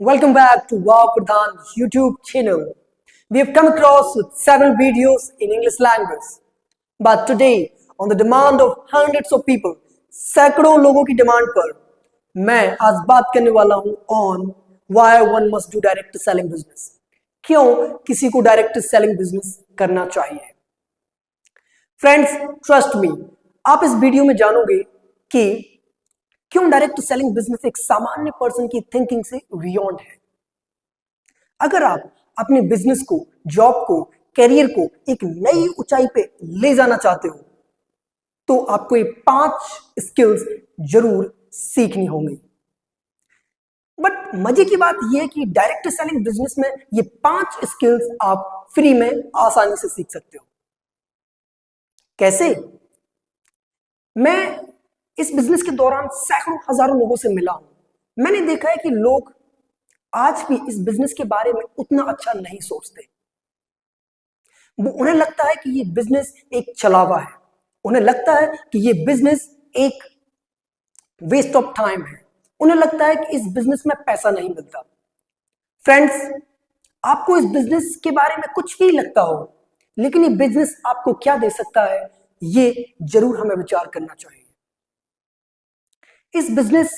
Welcome back to Wow Pradhan's YouTube channel. We have come across with several videos in English language. But today, on the demand of hundreds of people, सैकड़ों लोगों की demand पर मैं आज बात करने वाला हूं on why one must do direct selling business. क्यों किसी को डायरेक्ट सेलिंग बिजनेस करना चाहिए. फ्रेंड्स, ट्रस्ट मी, आप इस वीडियो में जानोगे कि क्यों डायरेक्ट सेलिंग बिजनेस एक सामान्य पर्सन की थिंकिंग से बियॉन्ड है. अगर आप अपने बिजनेस को, जॉब को, करियर को एक नई ऊंचाई पे ले जाना चाहते हो तो आपको ये 5 स्किल्स जरूर सीखनी होंगी. बट मजे की बात यह है कि डायरेक्ट सेलिंग बिजनेस में ये 5 स्किल्स आप फ्री में आसानी से सीख सकते हो. कैसे? मैं इस बिजनेस के दौरान सैकड़ों हजारों लोगों से मिला हूं. मैंने देखा है कि लोग आज भी इस बिजनेस के बारे में उतना अच्छा नहीं सोचते. उन्हें लगता है कि ये बिजनेस एक छलावा है. उन्हें लगता है कि ये बिजनेस एक वेस्ट ऑफ टाइम है. उन्हें लगता है कि इस बिजनेस में पैसा नहीं मिलता. फ्रेंड्स, आपको इस बिजनेस के बारे में कुछ भी लगता हो, लेकिन ये बिजनेस आपको क्या दे सकता है, ये जरूर हमें विचार करना चाहिए. इस बिजनेस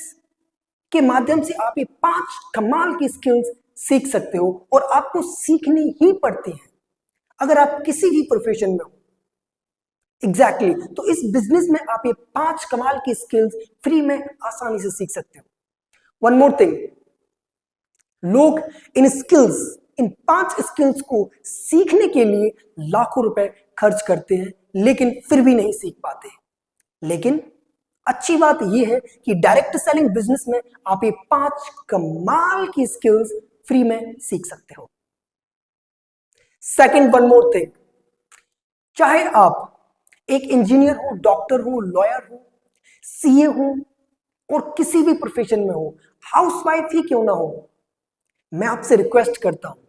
के माध्यम से आप ये 5 कमाल की स्किल्स सीख सकते हो और आपको सीखनी ही पड़ती है अगर आप किसी भी प्रोफेशन में हो. एग्जैक्टली. तो इस बिजनेस में आप ये 5 कमाल की स्किल्स फ्री में आसानी से सीख सकते हो. वन मोर थिंग, लोग इन 5 स्किल्स को सीखने के लिए लाखों रुपए खर्च करते हैं, लेकिन फिर भी नहीं सीख पाते. लेकिन अच्छी बात यह है कि डायरेक्ट सेलिंग बिजनेस में आप ये 5 कमाल की स्किल्स फ्री में सीख सकते हो. सेकंड, वन मोर थिंग, चाहे आप एक इंजीनियर हो, डॉक्टर हो, लॉयर हो, सीए हो और किसी भी प्रोफेशन में हो, हाउसवाइफ ही क्यों ना हो, मैं आपसे रिक्वेस्ट करता हूं,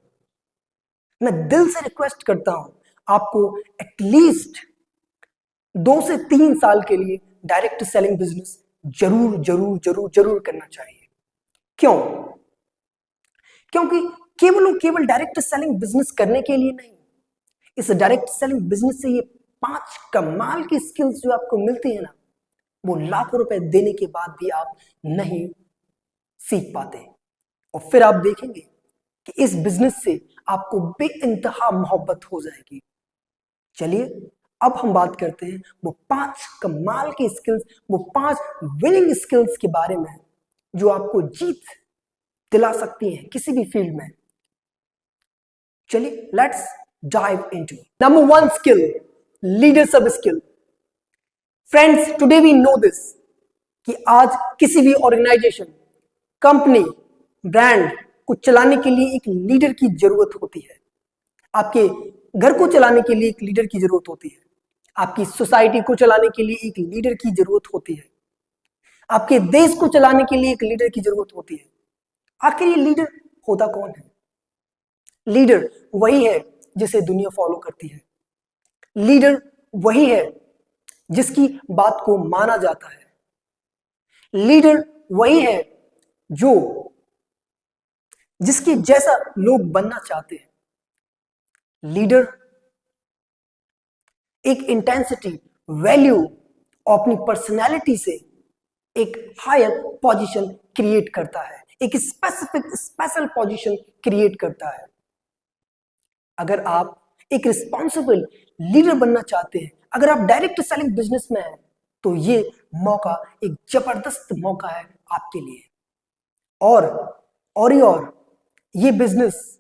मैं दिल से रिक्वेस्ट करता हूं, आपको एटलीस्ट 2 से 3 साल के लिए डायरेक्ट सेलिंग बिजनेस जरूर जरूर जरूर जरूर करना चाहिए. क्यों? क्योंकि केवल डायरेक्ट सेलिंग बिजनेस करने के लिए नहीं, इस डायरेक्ट सेलिंग बिजनेस से ये 5 कमाल की स्किल्स जो आपको मिलती है ना, वो लाखों रुपए देने के बाद भी आप नहीं सीख पाते. और फिर आप देखेंगे कि इस बिजनेस से आपको बेइंतहा मोहब्बत हो जाएगी. चलिए, अब हम बात करते हैं वो 5 कमाल की स्किल्स, वो 5 विनिंग स्किल्स के बारे में जो आपको जीत दिला सकती हैं किसी भी फील्ड में. चलिए, let's dive into number 1 skill, leadership skill. Friends, today we know this कि आज किसी भी ऑर्गेनाइजेशन, कंपनी, ब्रांड को चलाने के लिए एक लीडर की जरूरत होती है. आपके घर को चलाने के लिए एक लीडर की जरूरत होती है. आपकी सोसाइटी को चलाने के लिए एक लीडर की जरूरत होती है. आपके देश को चलाने के लिए एक लीडर की जरूरत होती है. आखिर ये लीडर होता कौन है? लीडर वही है जिसे दुनिया फॉलो करती है. लीडर वही है जिसकी बात को माना जाता है. लीडर वही है जिसके जैसा लोग बनना चाहते हैं. लीडर एक इंटेंसिटी, वैल्यू और अपनी पर्सनैलिटी से एक हायर पोजीशन क्रिएट करता है, एक स्पेशल पोजीशन क्रिएट करता है. अगर आप एक रिस्पॉन्सिबल लीडर बनना चाहते हैं, अगर आप डायरेक्ट सेलिंग बिजनेस में हैं, तो ये मौका एक जबरदस्त मौका है आपके लिए. और ये बिजनेस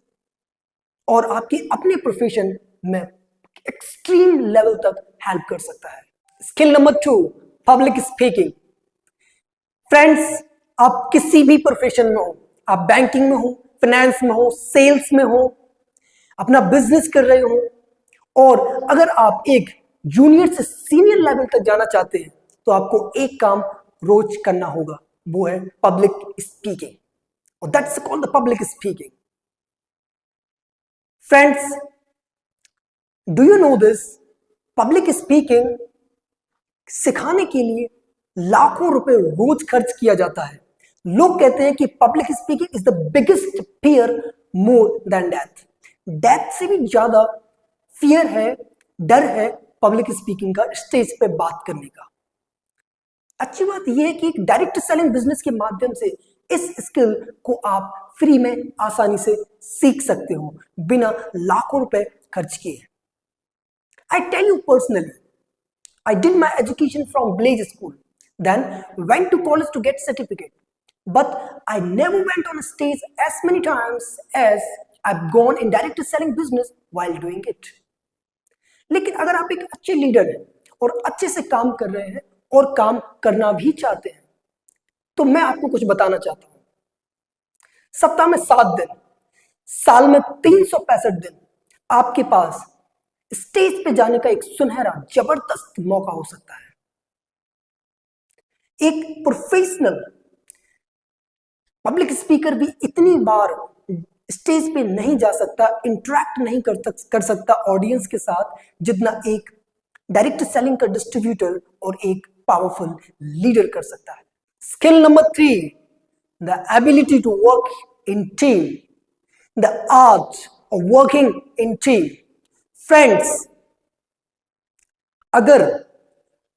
और आपके अपने प्रोफेशन में एक्सट्रीम लेवल तक हेल्प कर सकता है. Skill number 2, public speaking. Friends, आप किसी भी प्रोफेशन में हो, आप बैंकिंग में हो, फाइनेंस में हो, सेल्स में हो, अपना बिजनेस कर रहे हो, और अगर आप एक जूनियर से सीनियर लेवल तक जाना चाहते हैं, तो आपको एक काम रोज करना होगा, वो है पब्लिक स्पीकिंग. और that's called the public speaking. Friends, do you know this? Public speaking सिखाने के लिए लाखों रुपए रोज खर्च किया जाता है. लोग कहते हैं कि public speaking is the biggest fear more than death. Death से भी ज्यादा फियर है, डर है पब्लिक स्पीकिंग का, स्टेज पे बात करने का। अच्छी बात यह है कि एक डायरेक्ट सेलिंग बिजनेस के माध्यम से इस स्किल को आप फ्री में आसानी से सीख सकते हो बिना लाखों रुपए खर्च किए। I tell you personally, I did my education from Blaze School, then went to college to get certificate. But I never went on a stage as many times as I've gone in direct selling business while doing it. लेकिन अगर आप एक अच्छे leader हैं और अच्छे से काम कर रहे हैं और काम करना भी चाहते हैं, तो मैं आपको कुछ बताना चाहता हूं। सप्ताह में 7 दिन, साल में 365 दिन आपके पास स्टेज पे जाने का एक सुनहरा जबरदस्त मौका हो सकता है। एक प्रोफेशनल पब्लिक स्पीकर भी इतनी बार स्टेज पे नहीं जा सकता, इंटरेक्ट नहीं कर सकता ऑडियंस के साथ, जितना एक डायरेक्ट सेलिंग का डिस्ट्रीब्यूटर और एक पावरफुल लीडर कर सकता है। Skill number 3, the ability to work in team, the art of working in team. Friends, अगर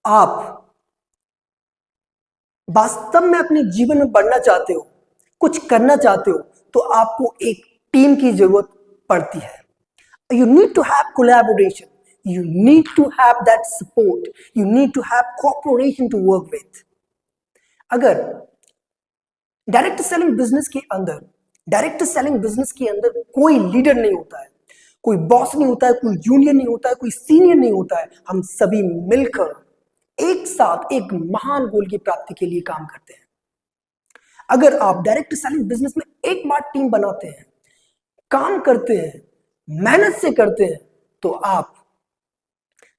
आप वास्तव में अपने जीवन में बढ़ना चाहते हो, कुछ करना चाहते हो, तो आपको एक टीम की जरूरत पड़ती है। You need to have collaboration, you need to have that support, you need to have cooperation to work with. अगर डायरेक्ट सेलिंग बिजनेस के अंदर कोई लीडर नहीं होता है, कोई बॉस नहीं होता है, कोई जूनियर नहीं होता है, कोई सीनियर नहीं होता है, हम सभी मिलकर एक साथ एक महान गोल की प्राप्ति के लिए काम करते हैं। अगर आप डायरेक्ट सेलिंग बिजनेस में एक बार टीम बनाते हैं, काम करते हैं, मेहनत से करते हैं, तो आप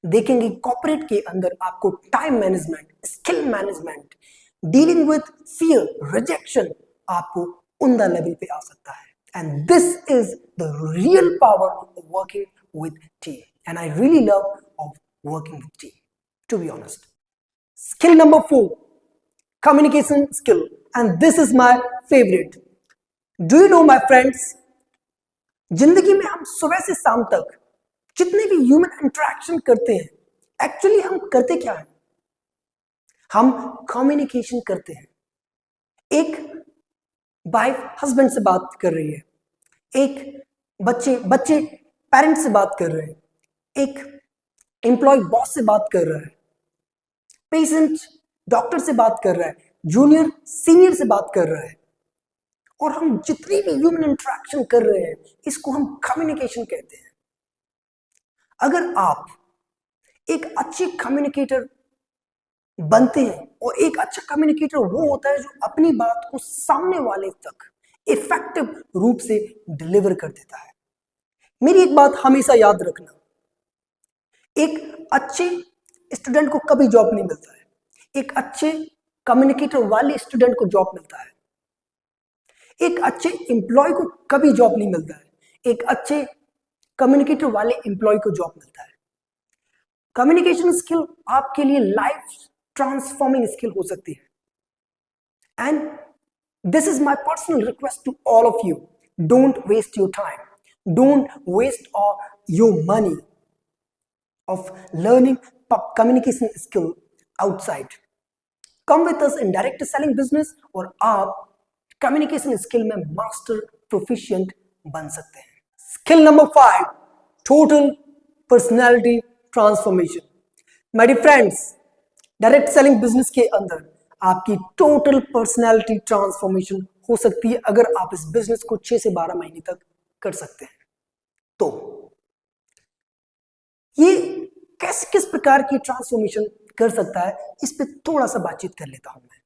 देखेंगे कॉर्पोरेट के अंदर आपको time management, skill management, dealing with fear, rejection, आपको उम्दा लेवल पे आ सकता है। And this is the real power of working with team. And I really love of working with team, to be honest. Skill number 4, communication skill. And this is my favorite. Do you know, my friends, जिंदगी में हम सुबह से शाम तक जितने भी human interaction करते हैं, एक्चुअली हम करते क्या है? हम कम्युनिकेशन करते हैं। एक वाइफ हस्बैंड से बात कर रही है, एक बच्चे पेरेंट से बात कर रहे हैं, एक एम्प्लॉय बॉस से बात कर रहा है, पेशेंट डॉक्टर से बात कर रहा है, जूनियर सीनियर से बात कर रहा है, और हम जितनी भी ह्यूमन इंटरेक्शन कर रहे हैं, इसको हम कम्युनिकेशन कहते हैं। अगर आप एक अच्छे कम्युनिकेटर बनते हैं, और एक अच्छा कम्युनिकेटर वो होता है जो अपनी बात को सामने वाले तक इफेक्टिव रूप से डिलीवर कर देता है। मेरी एक बात हमेशा याद रखना, एक अच्छे स्टूडेंट को कभी जॉब नहीं मिलता है, एक अच्छे कम्युनिकेटर वाले स्टूडेंट को जॉब मिलता है। एक अच्छे एम्प्लॉय को कभी जॉब नहीं मिलता है, एक अच्छे कम्युनिकेटर वाले एम्प्लॉय को जॉब मिलता है। कम्युनिकेशन स्किल आपके लिए लाइफ ट्रांसफॉर्मिंग स्किल हो सकती है। And this is my personal request to all of you, don't waste your time, don't waste your money of learning communication skill outside. Come with us in direct selling business और आप communication skill में master proficient बन सकते हैं। Skill number 5, total personality transformation. My dear friends, direct selling business के अंदर आपकी total personality transformation हो सकती है अगर आप इस बिजनेस को 6 से 12 महीने तक कर सकते हैं। तो ये किस प्रकार की ट्रांसफॉर्मेशन कर सकता है, इस पे थोड़ा सा बातचीत कर लेता हूं मैं।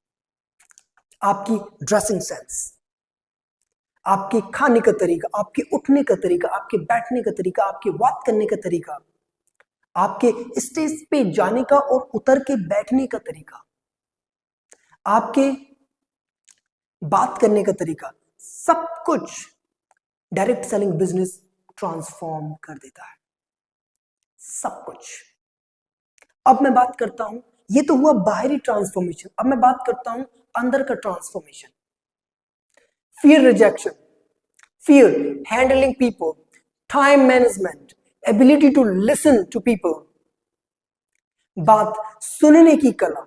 आपकी ड्रेसिंग सेंस, आपके खाने का तरीका, आपके उठने का तरीका, आपके बैठने का तरीका, आपके बात करने का तरीका, आपके स्टेज पे जाने का और उतर के बैठने का तरीका, आपके बात करने का तरीका, सब कुछ डायरेक्ट सेलिंग बिजनेस ट्रांसफॉर्म कर देता है, सब कुछ। अब मैं बात करता हूं, ये तो हुआ बाहरी ट्रांसफॉर्मेशन, अब मैं बात करता हूं अंदर का transformation. fear rejection, fear handling people, time management, ability to listen to people, बात सुनने की कला,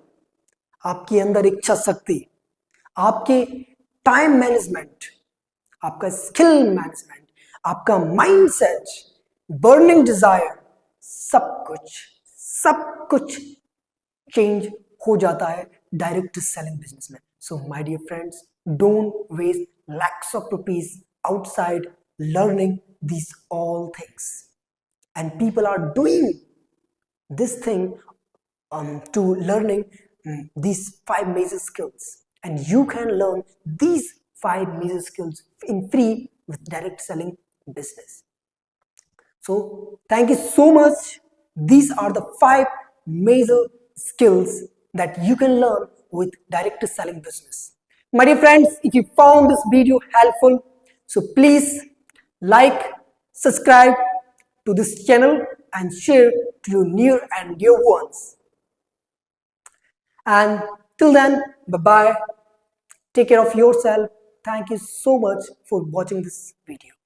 आपके अंदर इच्छा शक्ति, आपके टाइम मैनेजमेंट, आपका स्किल मैनेजमेंट, आपका माइंडसेट, बर्निंग डिजायर, सब कुछ चेंज हो जाता है डायरेक्ट सेलिंग बिजनेस में. So my dear friends, don't waste lakhs of rupees outside learning these all things. And people are doing this thing to learning these 5 major skills. And you can learn these 5 major skills in free with direct selling business. So thank you so much. These are the 5 major skills that you can learn with direct selling business. My dear friends, if you found this video helpful, so please like, subscribe to this channel and share to your near and dear ones. And till then, bye-bye. Take care of yourself. Thank you so much for watching this video.